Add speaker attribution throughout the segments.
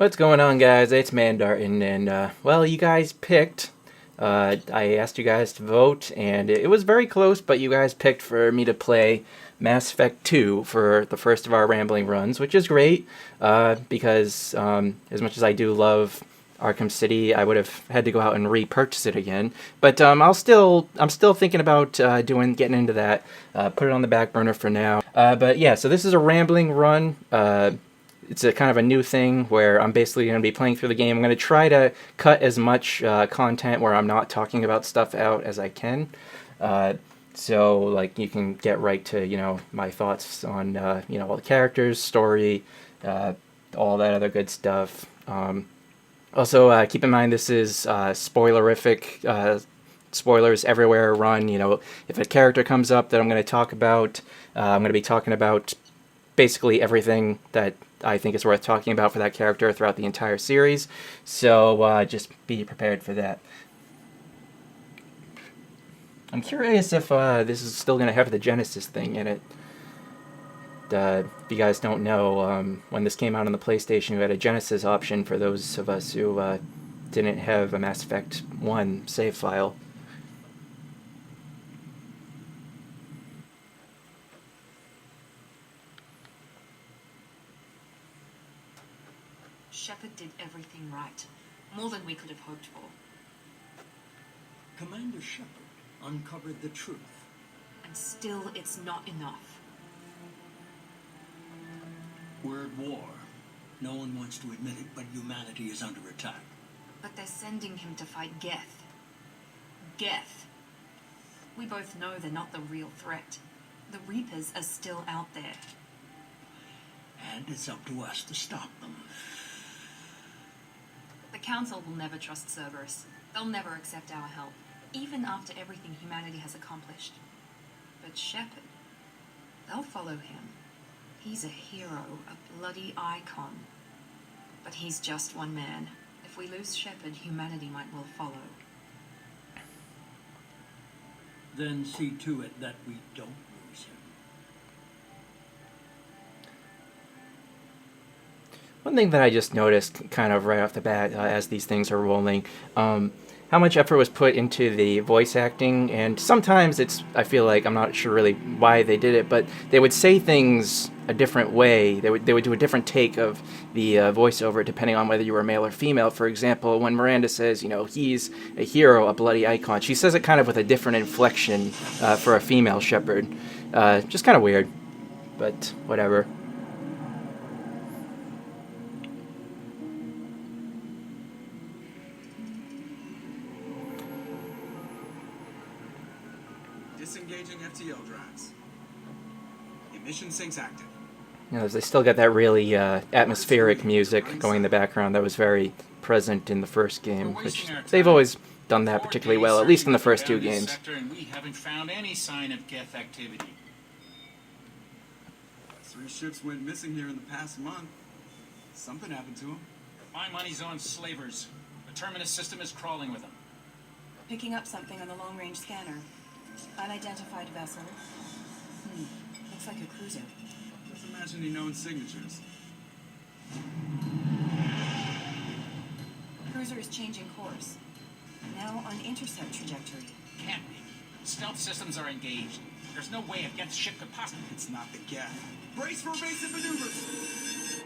Speaker 1: What's going on, guys? It's ManDartin, and well, you guys picked. I asked you guys to vote, and it was very close, but you guys picked for me to play Mass Effect 2 for the first of our rambling runs, which is great, because as much as I do love Arkham City, I would have had to go out and repurchase it again. But I'm still thinking about getting into that. Put it on the back burner for now. But yeah, so this is a rambling run. It's a kind of a new thing where I'm basically going to be playing through the game. I'm going to try to cut as much content where I'm not talking about stuff out as I can. So like you can get right to, my thoughts on, all the characters, story, all that other good stuff. Also, keep in mind this is spoilerific, spoilers everywhere run. If a character comes up that I'm going to talk about, I'm going to be talking about basically everything that I think is worth talking about for that character throughout the entire series. So just be prepared for that. I'm curious if this is still going to have the Genesis thing in it. If you guys don't know, when this came out on the PlayStation, you had a Genesis option for those of us who didn't have a Mass Effect 1 save file.
Speaker 2: Shepard did everything right. More than we could have hoped for.
Speaker 3: Commander Shepard uncovered the truth.
Speaker 2: And still, it's not enough.
Speaker 3: We're at war. No one wants to admit it, but humanity is under attack.
Speaker 2: But they're sending him to fight Geth. Geth. We both know they're not the real threat. The Reapers are still out there.
Speaker 3: And it's up to us to stop them.
Speaker 2: The Council will never trust Cerberus. They'll never accept our help, even after everything humanity has accomplished. But Shepard, they'll follow him. He's a hero, a bloody icon. But he's just one man. If we lose Shepard, humanity might well follow.
Speaker 3: Then see to it that we don't lose him.
Speaker 1: One thing that I just noticed kind of right off the bat as these things are rolling, how much effort was put into the voice acting, and sometimes I feel like, I'm not sure really why they did it, but they would say things a different way. They would do a different take of the voiceover depending on whether you were male or female. For example, when Miranda says, he's a hero, a bloody icon, she says it kind of with a different inflection for a female Shepard. Just kind of weird, but whatever.
Speaker 4: Disengaging FTL drives. Emission sinks active.
Speaker 1: They still got that really atmospheric music going in the background that was very present in the first game, which they've always done that particularly well, at least in the first two games.
Speaker 5: And we haven't found any sign of Geth activity.
Speaker 4: 3 ships went missing here in the past month. Something happened to them.
Speaker 5: My money's on slavers. The Terminus system is crawling with them.
Speaker 6: Picking up something on the long-range scanner. Unidentified vessel. Looks like a cruiser.
Speaker 4: Just imagine any known signatures.
Speaker 6: Cruiser is changing course. Now on intercept trajectory.
Speaker 5: Can't be. Stealth systems are engaged. There's no way a Geth ship could possibly...
Speaker 4: It's not the Geth. Brace for evasive maneuvers!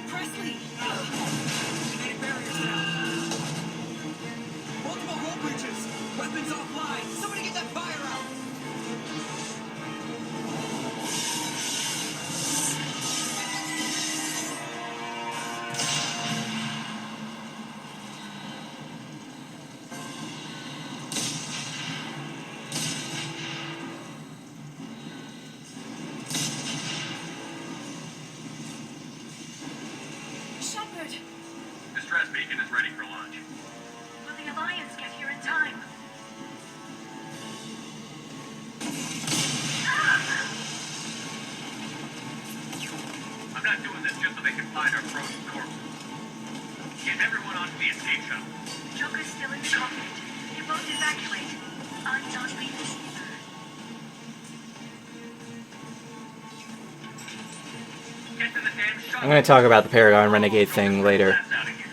Speaker 6: Presley!
Speaker 4: Kinetic barriers down. Multiple hull breaches. Weapons offline. Somebody get that fire out.
Speaker 6: Shepard!
Speaker 7: Distress beacon is ready for launch.
Speaker 6: Will the Alliance get here in time?
Speaker 7: I'm not doing this just so they can find our frozen corpses. Get everyone onto the escape shuttle.
Speaker 6: Joker's still in the cockpit. You both evacuate.
Speaker 7: Get to the damn shuttle.
Speaker 1: I'm going to talk about the Paragon Renegade thing later.
Speaker 7: Out of here.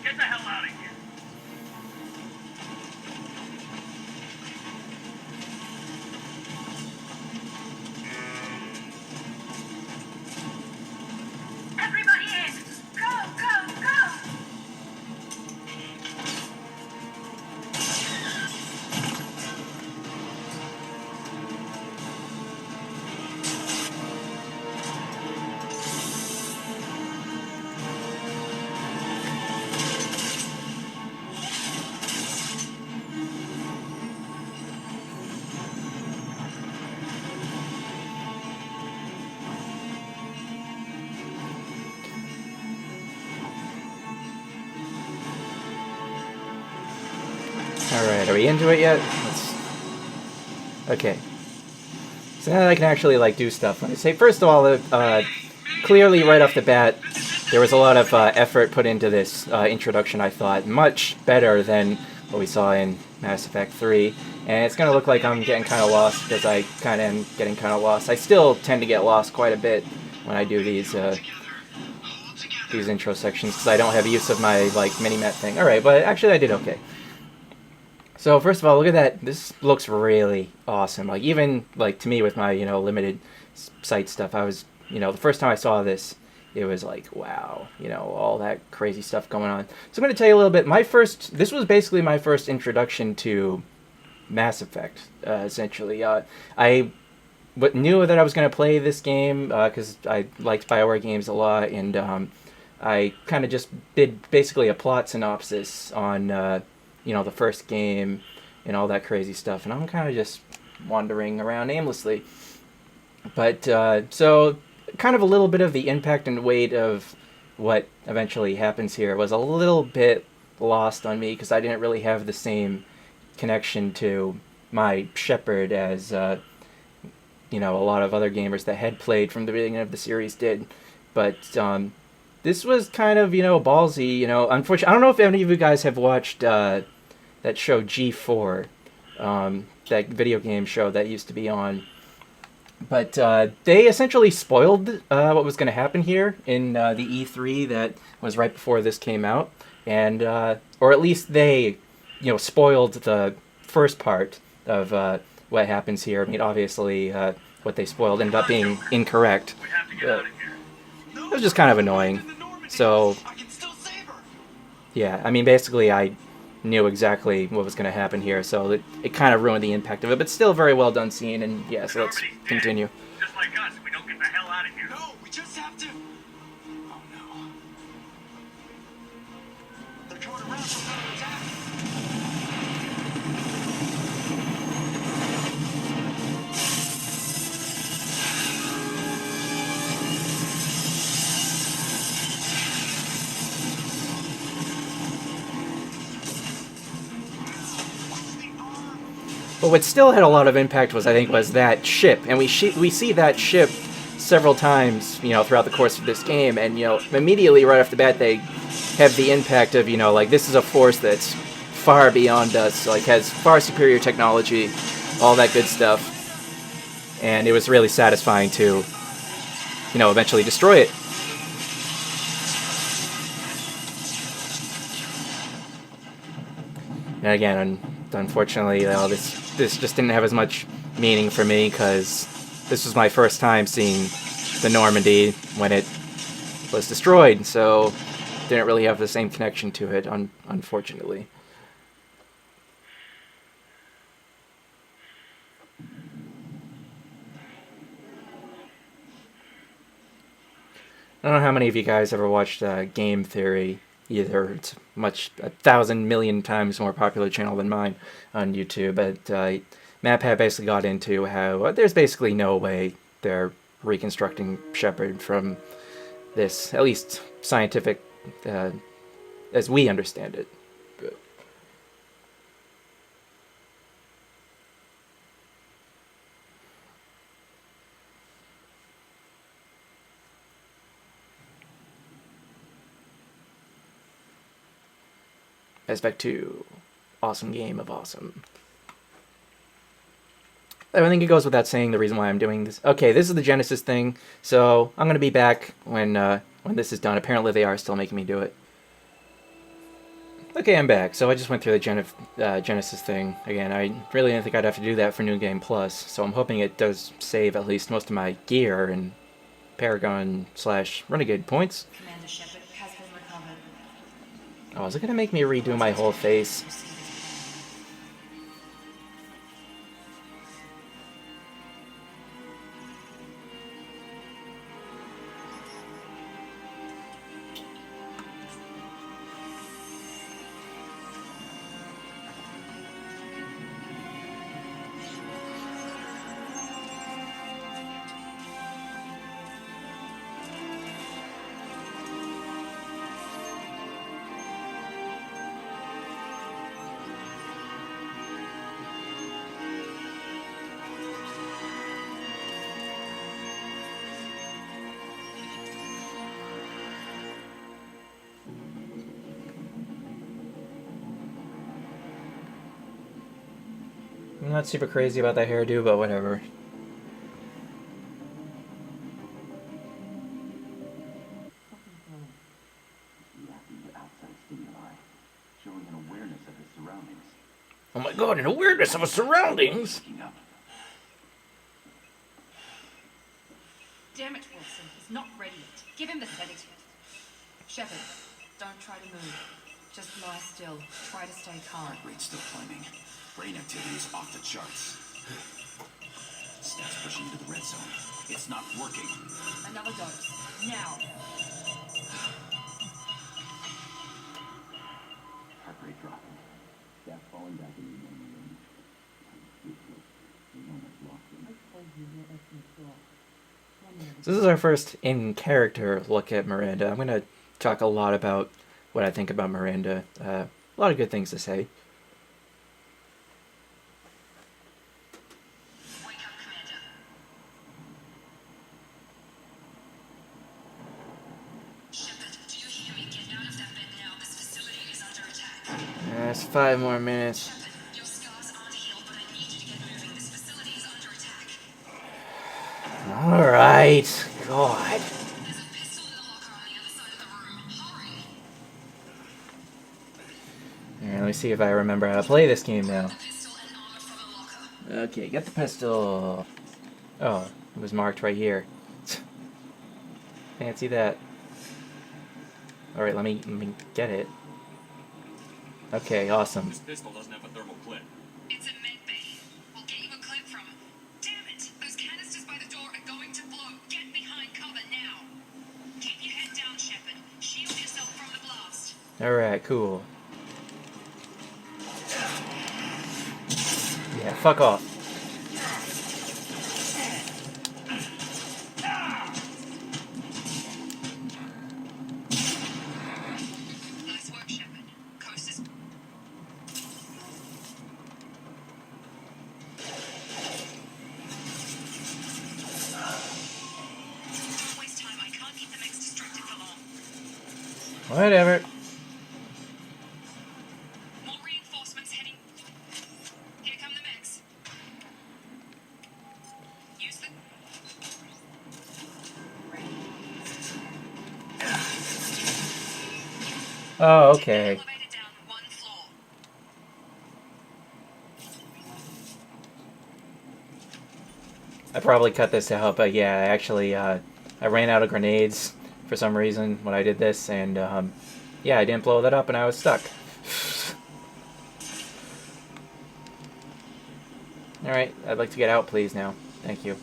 Speaker 7: Get the hell out of here.
Speaker 2: Everybody in! Go, go, go!
Speaker 1: Alright, are we into it yet? Okay. So now that I can actually, like, do stuff. Let me say, first of all, clearly right off the bat, there was a lot of effort put into this introduction, I thought. Much better than what we saw in Mass Effect 3. And it's going to look like I'm getting kind of lost, because I kind of am getting kind of lost. I still tend to get lost quite a bit when I do these intro sections, because I don't have use of my, like, mini-map thing. Alright, but actually I did okay. So first of all, look at that. This looks really awesome. Like, even, like, to me with my, limited sight stuff, I was, the first time I saw this, it was like, wow, all that crazy stuff going on. So I'm going to tell you a little bit. This was basically my first introduction to Mass Effect, essentially. I knew that I was going to play this game because I liked BioWare games a lot, and I kind of just did basically a plot synopsis on the first game and all that crazy stuff, and I'm kind of just wandering around aimlessly. But so kind of a little bit of the impact and weight of what eventually happens here was a little bit lost on me, because I didn't really have the same connection to my Shepard as a lot of other gamers that had played from the beginning of the series did. But this was kind of ballsy. Unfortunately, I don't know if any of you guys have watched that show G4, that video game show that used to be on. But they essentially spoiled what was going to happen here in the E3 that was right before this came out, and or at least they, spoiled the first part of what happens here. I mean, obviously, what they spoiled ended up being incorrect.
Speaker 7: We have to get
Speaker 1: But
Speaker 7: out of here.
Speaker 1: it was just kind of annoying. So,
Speaker 4: I can still save her.
Speaker 1: yeah, I mean, basically, I knew exactly what was going to happen here, so it kind of ruined the impact of it, but still very well done scene, and yeah, so let's
Speaker 7: Normandy's dead.
Speaker 1: continue.
Speaker 7: Just like us, we don't get the hell out of here.
Speaker 4: No, we just have to. Oh no. They're coming around for another attack.
Speaker 1: But what still had a lot of impact was that ship, and we see that ship several times, throughout the course of this game, and immediately right off the bat they have the impact of like, this is a force that's far beyond us, like has far superior technology, all that good stuff, and it was really satisfying to eventually destroy it. And again, unfortunately, this just didn't have as much meaning for me, because this was my first time seeing the Normandy when it was destroyed, so didn't really have the same connection to it, unfortunately. I don't know how many of you guys ever watched Game Theory either. It's much 1,000 million times more popular channel than mine on YouTube. But MatPat basically got into how there's basically no way they're reconstructing Shepard from this, at least scientific, as we understand it. Mass Effect 2. Awesome game of awesome. I think it goes without saying the reason why I'm doing this. Okay, this is the Genesis thing, so I'm going to be back when this is done. Apparently they are still making me do it. Okay, I'm back. So I just went through the Genesis thing again. I really didn't think I'd have to do that for New Game Plus, so I'm hoping it does save at least most of my gear and Paragon/Renegade points.
Speaker 6: Commander Shepard has been recovered.
Speaker 1: Oh, is it going to make me redo my whole face? I'm not super crazy about that hairdo, but whatever. Oh my god, an awareness of his surroundings!
Speaker 2: Damn it, Wilson. He's not ready yet. Give him the sedative. Shepard, don't try to move. Just lie still. Try to stay calm.
Speaker 4: Heart rate still climbing. Brain activity is off the charts. Stats pushing into the red zone. It's not working.
Speaker 2: Another dose. Now.
Speaker 4: Heart rate dropping. Stats falling back in the room.
Speaker 1: So this is our first in-character look at Miranda. I'm going to talk a lot about what I think about Miranda. A lot of good things to say.
Speaker 2: Wake up, Commander. Shepard, do you hear me? Get out of that bed now. This facility is under attack.
Speaker 1: That's 5 more minutes.
Speaker 2: Shepard, your scars aren't healed, but I need you to get moving. This facility is under attack.
Speaker 1: Alright. God.
Speaker 2: There's a pistol in the locker on the other side of the room. Hurry!
Speaker 1: Alright, let me see if I remember how to play this game now.
Speaker 2: The pistol and armor from the locker.
Speaker 1: Okay, get the pistol. Oh, it was marked right here. Fancy that. Alright, let me get it. Okay, awesome.
Speaker 5: This pistol doesn't have a thermal clip.
Speaker 2: It's a med bay. We'll get you a clip from. Damn it! Those canisters by the door are going to blow. Get behind cover now. Keep your head down, Shepard. Shield yourself from the blast.
Speaker 1: Alright, cool. Yeah, fuck off.
Speaker 2: Nice work, Shepard. Coast is. Don't waste time. I can't keep the mechs distracted for long.
Speaker 1: Whatever.
Speaker 2: More reinforcements heading. Here come the mechs. Use the.
Speaker 1: Oh, okay.
Speaker 2: Elevator down 1 floor.
Speaker 1: I probably cut this out, but yeah, actually, I ran out of grenades for some reason when I did this, and yeah, I didn't blow that up and I was stuck. Alright, I'd like to get out, please, now. Thank you.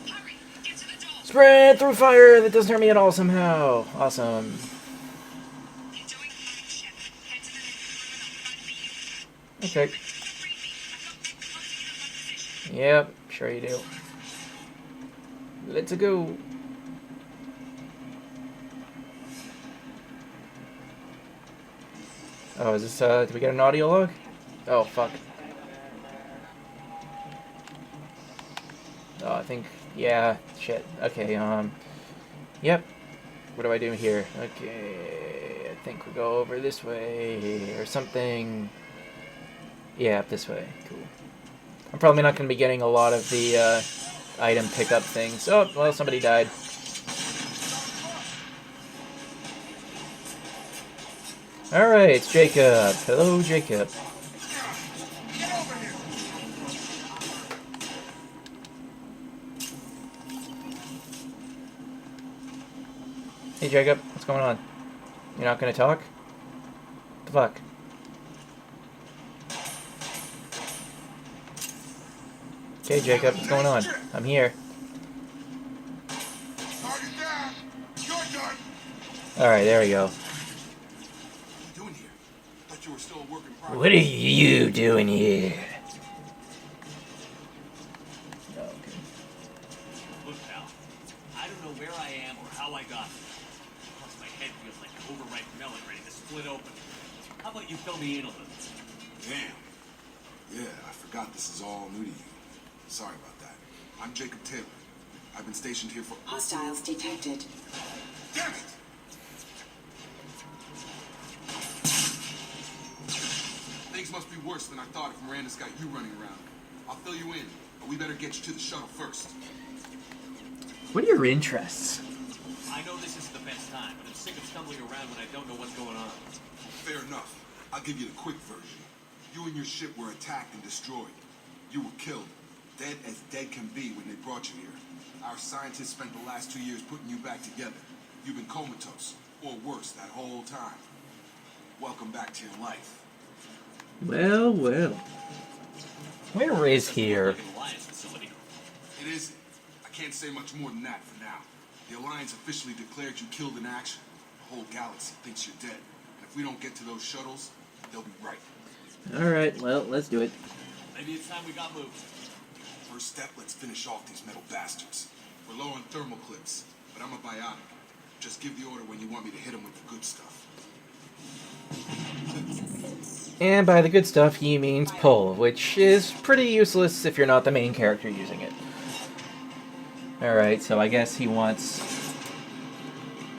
Speaker 2: Hurry! Get to the door!
Speaker 1: Spread through fire! That doesn't hurt me at all somehow. Awesome.
Speaker 2: You're doing fine, Shep. Head to the next room and I'll find for you.
Speaker 1: Okay.
Speaker 2: Read me. I've got big hunting in one position.
Speaker 1: Yep, sure you do. Let's go. Oh, is this, did we get an audio log? Oh, fuck. Oh, I think, yeah, shit. Okay, yep. What do I do here? Okay, think we'll go over this way or something. Yeah, up this way. Cool. I'm probably not going to be getting a lot of the item pickup things. Oh, well, somebody died. Alright, it's Jacob. Hello, Jacob. Hey, Jacob. What's going on? You're not going to talk? What the fuck? Okay, Jacob. What's going on? I'm here. Alright, there we go. What are you doing here? Oh, okay.
Speaker 5: Look, pal, I don't know where I am or how I got here. Plus, my head feels like an overripe melon ready to split open. How about you fill me in a little?
Speaker 8: Damn. Yeah, I forgot this is all new to you. Sorry about that. I'm Jacob Taylor. I've been stationed here for...
Speaker 9: Hostiles detected.
Speaker 8: Damn it! Things must be worse than I thought if Miranda's got you running around. I'll fill you in, but we better get you to the shuttle first.
Speaker 1: What are your interests?
Speaker 5: I know this is the best time, but I'm sick of stumbling around when I don't know what's going on.
Speaker 8: Fair enough. I'll give you the quick version. You and your ship were attacked and destroyed. You were killed. Dead as dead can be when they brought you here. Our scientists spent the last 2 years putting you back together. You've been comatose, or worse, that whole time. Welcome back to your life.
Speaker 1: Well, well. Where is here?
Speaker 5: Like an Alliance facility.
Speaker 8: It isn't. I can't say much more than that for now. The Alliance officially declared you killed in action. The whole galaxy thinks you're dead. And if we don't get to those shuttles, they'll be right.
Speaker 1: Alright, well, let's do it.
Speaker 5: Maybe it's time we got moved.
Speaker 8: First step, let's finish off these metal bastards. We're low on thermal clips, but I'm a bionic. Just give the order when you want me to hit them with the good stuff.
Speaker 1: And by the good stuff, he means pull, which is pretty useless if you're not the main character using it. Alright, so I guess he wants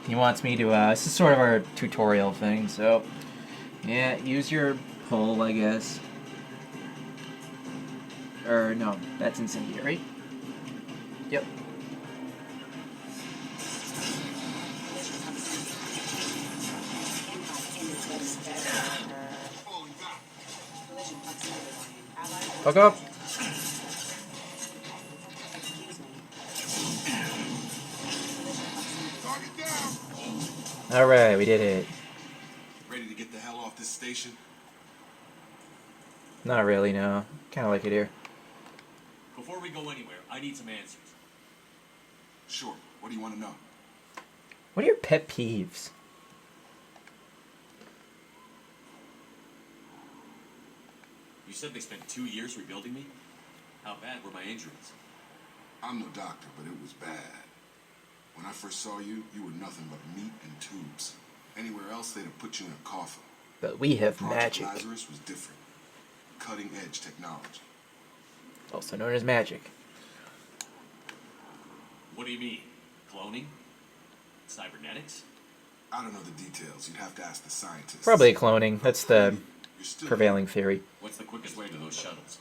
Speaker 1: me to, this is sort of our tutorial thing, so, yeah, use your pull, I guess. Or, no, that's incendiary. Yep. Fuck up! Alright, we did it.
Speaker 8: Ready to get the hell off this station?
Speaker 1: Not really, no. Kinda like it here.
Speaker 5: Before we go anywhere, I need some answers.
Speaker 8: Sure. What do you want to know?
Speaker 1: What are your pet peeves?
Speaker 5: You said they spent 2 years rebuilding me? How bad were my injuries?
Speaker 8: I'm no doctor, but it was bad. When I first saw you, you were nothing but meat and tubes. Anywhere else, they'd have put you in a coffin.
Speaker 1: But we have
Speaker 8: Project
Speaker 1: magic.
Speaker 8: Lazarus was different. Cutting-edge technology.
Speaker 1: Also known as magic.
Speaker 5: What do you mean? Cloning? Cybernetics?
Speaker 8: I don't know the details. You'd have to ask the scientists.
Speaker 1: Probably cloning. That's the
Speaker 8: You're still
Speaker 1: prevailing theory.
Speaker 5: What's the quickest way to those shuttles?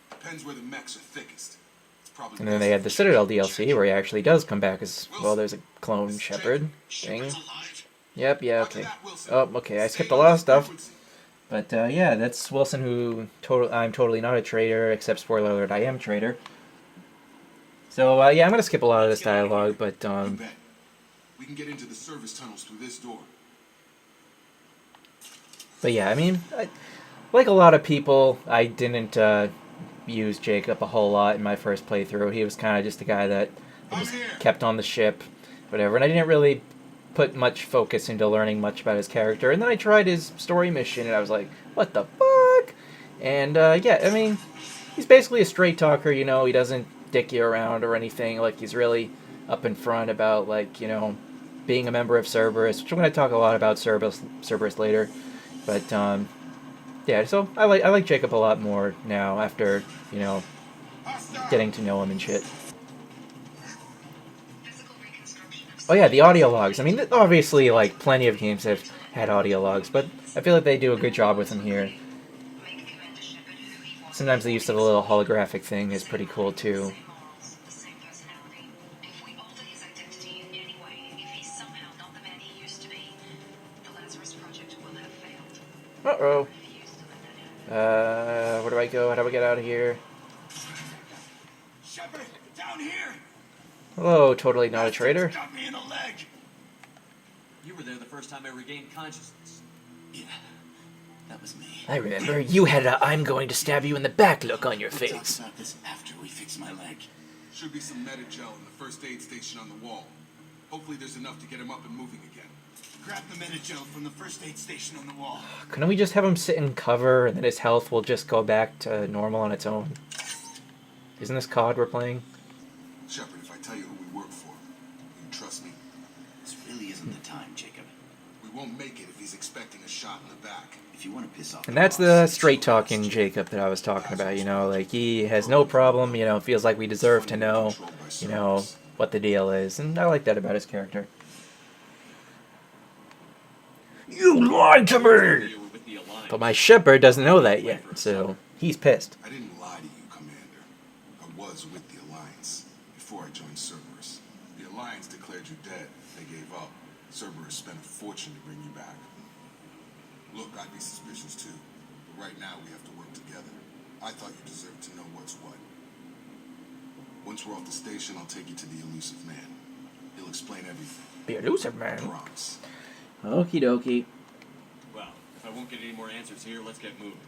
Speaker 8: Depends where the mechs are thickest. It's probably
Speaker 1: And then they had the Citadel DLC where he actually does come back as, well, there's a clone shepherd thing. Yep, yeah, okay. Oh, okay, I skipped a lot of stuff. But, yeah, that's Wilson who... I'm totally not a traitor, except spoiler alert, I am a traitor. So, yeah, I'm gonna skip a lot of this dialogue, but,
Speaker 8: You bet. We can get into the service tunnels through this door.
Speaker 1: But yeah, I mean, like a lot of people, I didn't use Jacob a whole lot in my first playthrough. He was kind of just a guy that just kept on the ship, whatever. And I didn't really put much focus into learning much about his character. And then I tried his story mission, and I was like, what the fuck? And yeah, I mean, he's basically a straight talker, you know. He doesn't dick you around or anything. Like, he's really up in front about, like, you know, being a member of Cerberus, which I'm going to talk a lot about Cerberus later. But, yeah, so I like Jacob a lot more now after, you know, getting to know him and shit. Oh yeah, the audio logs. I mean, obviously, like, plenty of games have had audio logs, but I feel like they do a good job with them here. Sometimes the use of a little holographic thing is pretty cool too. Uh-oh. Where do I go? How do I get out of here?
Speaker 4: Shepard, down here!
Speaker 1: Hello, totally not a traitor.
Speaker 4: Got me in the leg.
Speaker 5: You were there the first time I regained consciousness.
Speaker 4: Yeah, that was me.
Speaker 1: I remember you had a "I'm going to stab you in the back" look on your
Speaker 4: We'll talk
Speaker 1: face.
Speaker 4: about this after we fix my leg.
Speaker 8: Should be some Medi-gel in the first aid station on the wall. Hopefully there's enough to get him up and moving again.
Speaker 4: Grab the Medi-gel from the first aid station on the wall.
Speaker 1: Couldn't we just have him sit in cover and then his health will just go back to normal on its own? Isn't this COD we're playing?
Speaker 8: Shepard, if I tell you who we work for, you trust me?
Speaker 4: This really isn't the time, Jacob.
Speaker 8: We won't make it if he's expecting a shot in the back.
Speaker 4: If you want to piss off
Speaker 1: And that's
Speaker 4: boss,
Speaker 1: the
Speaker 4: it's
Speaker 1: straight
Speaker 4: your
Speaker 1: talking
Speaker 4: loss.
Speaker 1: Jacob that I was talking about, you know, like he has no problem, you know, feels like we deserve to know, you know, what the deal is, and I like that about his character. You lied to me!
Speaker 5: You were with the Alliance.
Speaker 1: But my Shepard doesn't know that yet, so he's pissed.
Speaker 8: I didn't lie to you, Commander. I was with the Alliance before I joined Cerberus. The Alliance declared you dead. They gave up. Cerberus spent a fortune to bring you back. Look, I'd be suspicious too. But right now we have to work together. I thought you deserved to know what's what. Once we're off the station, I'll take you to the elusive man. He'll explain everything.
Speaker 1: The elusive
Speaker 8: I
Speaker 1: man.
Speaker 8: promise.
Speaker 1: Okie dokie.
Speaker 5: Well, if I won't get any more answers here, let's get moving.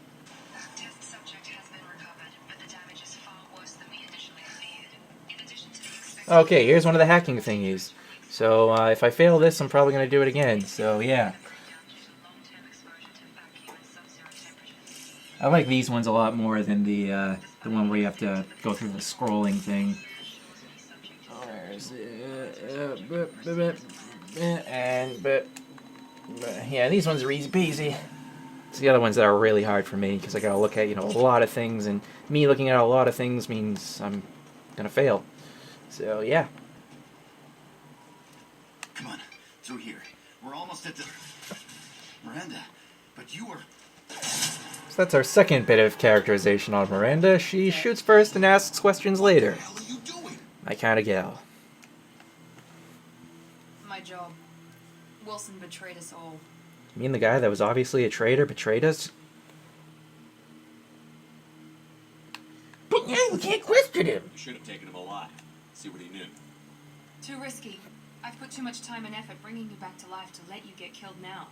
Speaker 2: Test subject has been recovered, but the damage is far worse than we initially feared. In addition to the expected...
Speaker 1: Okay, here's one of the hacking thingies. So, if I fail this, I'm probably going to do it again. So, yeah. I like these ones a lot more than the one where you have to go through the scrolling thing. There's yeah, these ones are easy peasy. It's the other ones that are really hard for me because I gotta look at, you know, a lot of things, and me looking at a lot of things means I'm gonna fail. So yeah.
Speaker 4: Come on, through here. We're almost at the... Miranda, but you were...
Speaker 1: So that's our second bit of characterization on Miranda. She shoots first and asks questions later.
Speaker 8: What the hell are you doing?
Speaker 1: My kind of gal.
Speaker 6: My job. Wilson betrayed us all.
Speaker 1: You mean the guy that was obviously a traitor betrayed us? But now we can't question him.
Speaker 5: You should have taken him alive. See what he knew.
Speaker 6: Too risky. I've put too much time and effort bringing you back to life to let you get killed now.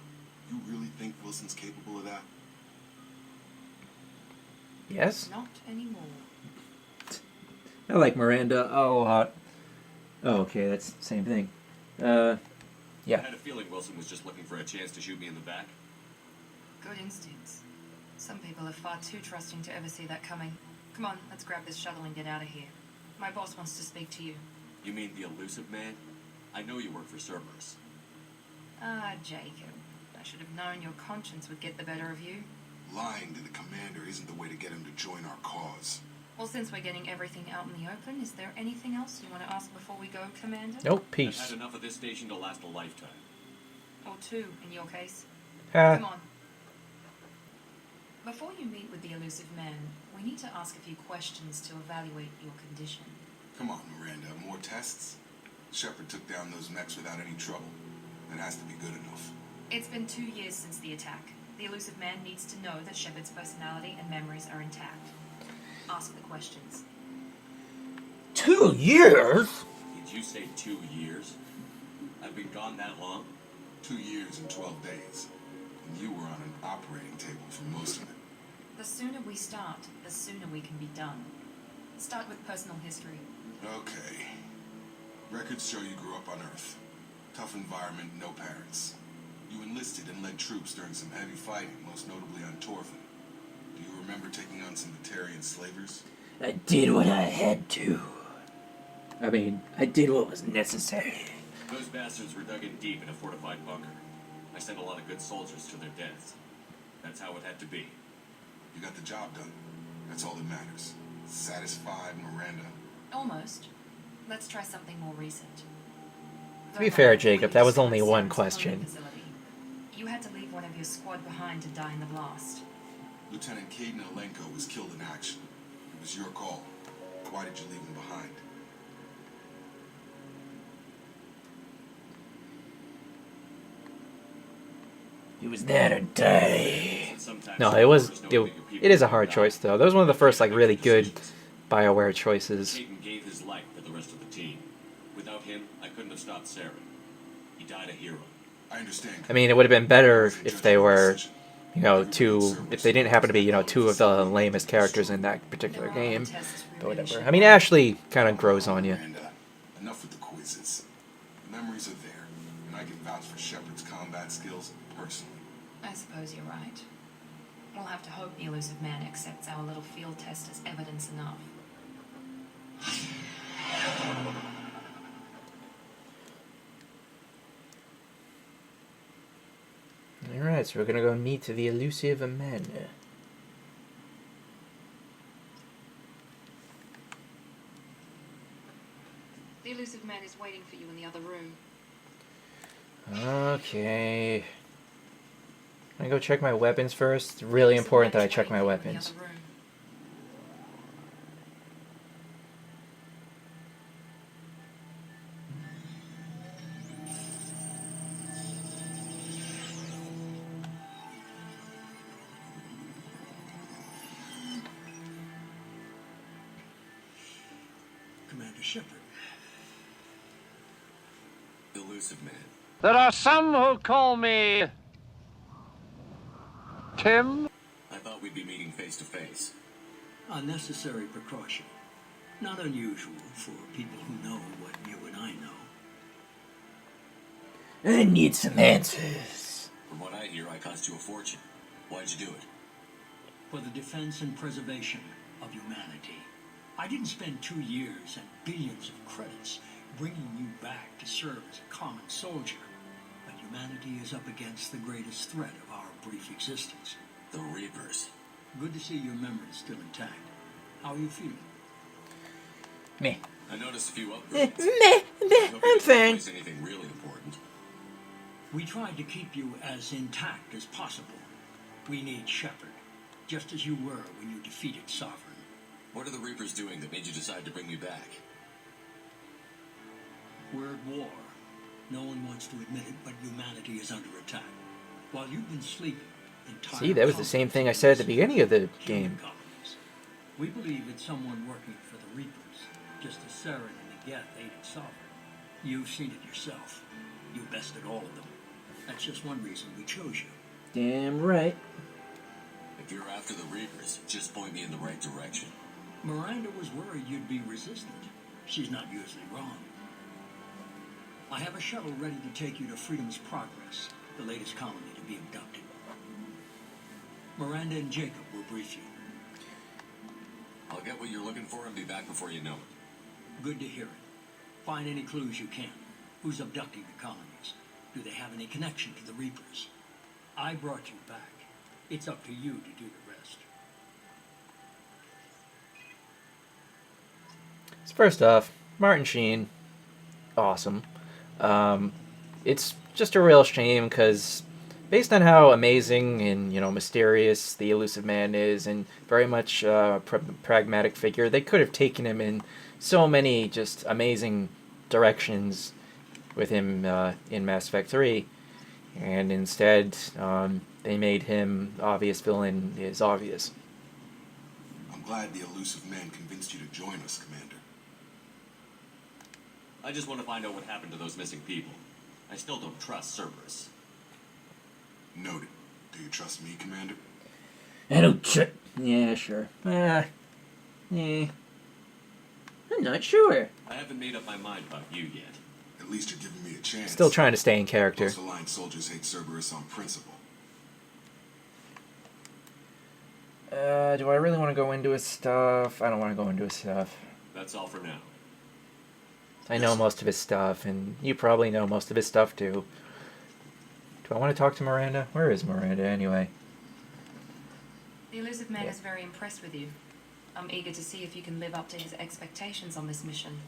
Speaker 8: You really think Wilson's capable of that?
Speaker 1: Yes?
Speaker 6: Not anymore.
Speaker 1: I like Miranda a lot. Oh, okay, that's the same thing.
Speaker 5: I
Speaker 1: Yeah.
Speaker 5: had a feeling Wilson was just looking for a chance to shoot me in the back.
Speaker 6: Good instincts. Some people are far too trusting to ever see that coming. Come on, let's grab this shuttle and get out of here. My boss wants to speak to you.
Speaker 5: You mean the elusive man? I know you work for Cerberus.
Speaker 6: Ah, Jacob. I should have known your conscience would get the better of you.
Speaker 8: Lying to the commander isn't the way to get him to join our cause.
Speaker 6: Well, since we're getting everything out in the open, is there anything else you want to ask before we go, Commander?
Speaker 1: Nope,
Speaker 5: I've
Speaker 1: peace.
Speaker 5: had enough of this station to last a lifetime.
Speaker 6: Or two, in your case.
Speaker 1: Ha.
Speaker 6: Come on. Before you meet with the elusive man, we need to ask a few questions to evaluate your condition.
Speaker 8: Come on, Miranda. More tests? Shepard took down those mechs without any trouble. That has to be good enough.
Speaker 6: It's been 2 years since the attack. The elusive man needs to know that Shepard's personality and memories are intact. Ask the questions.
Speaker 1: 2 years?
Speaker 5: Did you say 2 years? I've been gone that long?
Speaker 8: 2 years and 12 days. And you were on an operating table for most of it.
Speaker 6: The sooner we start, the sooner we can be done. Start with personal history.
Speaker 8: Okay. Records show you grew up on Earth. Tough environment, no parents. You enlisted and led troops during some heavy fighting, most notably on Torfin. Do you remember taking on some Batarian slavers?
Speaker 1: I did what I had to. I mean, I did what was necessary.
Speaker 5: Those bastards were dug in deep in a fortified bunker. I sent a lot of good soldiers to their deaths. That's how it had to be.
Speaker 8: You got the job done. That's all that matters. Satisfied, Miranda?
Speaker 6: Almost. Let's try something more recent.
Speaker 1: To be fair, Jacob, that was only one question.
Speaker 6: You had to leave one of your squad behind to die in the blast.
Speaker 8: Lieutenant Caden Alenko was killed in action. It was your call. Why did you leave him behind?
Speaker 1: He was there to die. No, it is a hard choice though. That was one of the first like really good BioWare choices.
Speaker 5: Caden gave his life for the rest of the team. Without him, I couldn't have stopped Saren. He died a hero.
Speaker 8: I understand.
Speaker 1: I mean, it would have been better if they were, you know, if they didn't happen to be, you know, two of the lamest characters in that particular game. But whatever. I mean, Ashley kind of grows on you.
Speaker 8: Enough with the quizzes. The memories are there, and I can vouch for Shepard's combat skills personally.
Speaker 6: I suppose you're right. We'll have to hope the elusive man accepts our little field test as evidence enough.
Speaker 1: Alright, so we're gonna go meet the elusive man.
Speaker 6: The elusive man is waiting for you in the other room.
Speaker 1: Okay. Can I go check my weapons first? It's really important that I check my weapons.
Speaker 3: Commander Shepard.
Speaker 5: Elusive man.
Speaker 7: There are some who call me Tim.
Speaker 5: I thought we'd be meeting face to face.
Speaker 3: Unnecessary precaution. Not unusual for people who know what you and I know.
Speaker 1: I need some answers.
Speaker 5: From what I hear, I cost you a fortune. Why'd you do it?
Speaker 3: For the defense and preservation of humanity. I didn't spend 2 years and billions of credits bringing you back to serve as a common soldier. But humanity is up against the greatest threat of our brief existence.
Speaker 5: The Reapers.
Speaker 3: Good to see your memory still intact. How are you feeling?
Speaker 1: Meh.
Speaker 5: I noticed a few upgrades.
Speaker 1: I'm fine.
Speaker 5: Anything really important?
Speaker 3: We tried to keep you as intact as possible. We need Shepard, just as you were when you defeated Sovereign.
Speaker 5: What are the Reapers doing that made you decide to bring me back?
Speaker 3: We're at war. No one wants to admit it, but humanity is under attack. While you've been sleeping, entire
Speaker 1: See, that was the same thing I said at the beginning of the game.
Speaker 3: colonies. We believe it's someone working for the Reapers, just as Saren and the Geth aided Sovereign. You've seen it yourself. You bested all of them. That's just one reason we chose you.
Speaker 1: Damn right.
Speaker 5: If you're after the Reapers, just point me in the right direction.
Speaker 3: Miranda was worried you'd be resistant. She's not usually wrong. I have a shuttle ready to take you to Freedom's Progress, the latest colony to be abducted. Miranda and Jacob will brief you.
Speaker 5: I'll get what you're looking for and be back before you know it.
Speaker 3: Good to hear it. Find any clues you can. Who's abducting the colonies? Do they have any connection to the Reapers? I brought you back. It's up to you to do the rest.
Speaker 1: So first off, Martin Sheen, awesome. It's just a real shame because based on how amazing and, you know, mysterious the elusive man is and very much pragmatic figure, they could have taken him in so many just amazing directions with him in Mass Effect 3, and instead they made him the obvious villain is obvious.
Speaker 8: I'm glad the elusive man convinced you to join us, Commander.
Speaker 5: I just want to find out what happened to those missing people. I still don't trust Cerberus.
Speaker 8: Noted. Do you trust me, Commander?
Speaker 1: I don't yeah, sure. I'm not sure.
Speaker 5: I haven't made up my mind about you yet.
Speaker 8: At least you're giving me a chance.
Speaker 1: Still trying to stay in character.
Speaker 8: Most Alliance soldiers hate Cerberus on principle.
Speaker 1: Do I really want to go into his stuff? I don't want to go into his stuff.
Speaker 5: That's all for now.
Speaker 1: I know most of his stuff, and you probably know most of his stuff too. Do I want to talk to Miranda? Where is Miranda anyway?
Speaker 6: The elusive man is very impressed with you. I'm eager to see if you can live up to his expectations on this mission.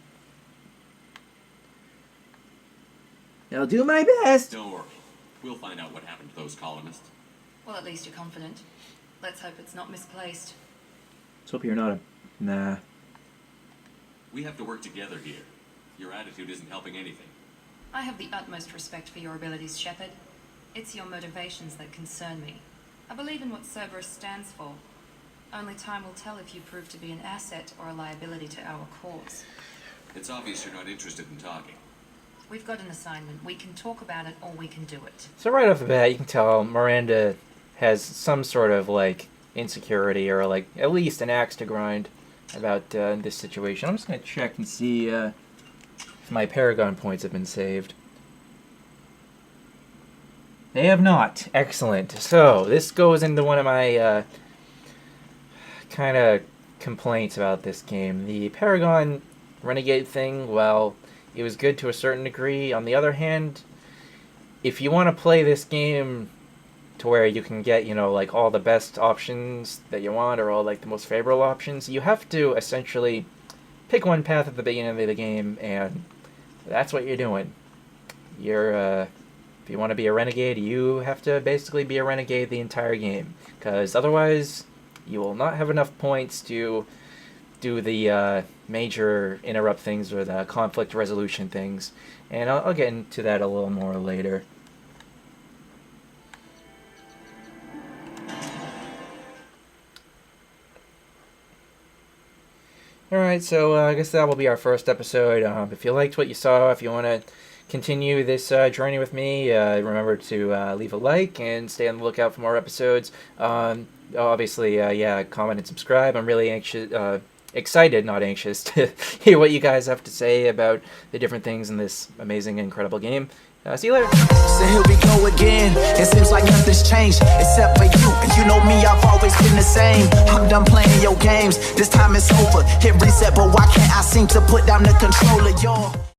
Speaker 1: I'll do my best.
Speaker 5: Don't worry. We'll find out what happened to those colonists.
Speaker 6: Well, at least you're confident. Let's hope it's not misplaced.
Speaker 1: Let's hope you're not a... Nah.
Speaker 5: We have to work together here. Your attitude isn't helping anything.
Speaker 6: I have the utmost respect for your abilities, Shepard. It's your motivations that concern me. I believe in what Cerberus stands for. Only time will tell if you prove to be an asset or a liability to our cause.
Speaker 5: It's obvious you're not interested in talking.
Speaker 6: We've got an assignment. We can talk about it or we can do it.
Speaker 1: So right off the bat, you can tell Miranda has some sort of, like, insecurity or, like, at least an axe to grind about this situation. I'm just going to check and see if my Paragon points have been saved. They have not. Excellent. So, this goes into one of my kind of complaints about this game. The Paragon Renegade thing, well, it was good to a certain degree. On the other hand, if you want to play this game to where you can get, you know, like all the best options that you want or all like the most favorable options, you have to essentially pick one path at the beginning of the game, and that's what you're doing. You're, if you want to be a renegade, you have to basically be a renegade the entire game, because otherwise you will not have enough points to do the major interrupt things or the conflict resolution things, and I'll get into that a little more later. Alright, so I guess that will be our first episode. If you liked what you saw, if you want to continue this journey with me, remember to leave a like and stay on the lookout for more episodes. Obviously, yeah, comment and subscribe. I'm really excited, not anxious, to hear what you guys have to say about the different things in this amazing, incredible game. See you later.
Speaker 9: So here we go again. It seems like nothing's changed except for you. And you know me, I've always been the same. I'm done playing your games. This time it's over. Hit reset, but why can't I seem to put down the controller, y'all?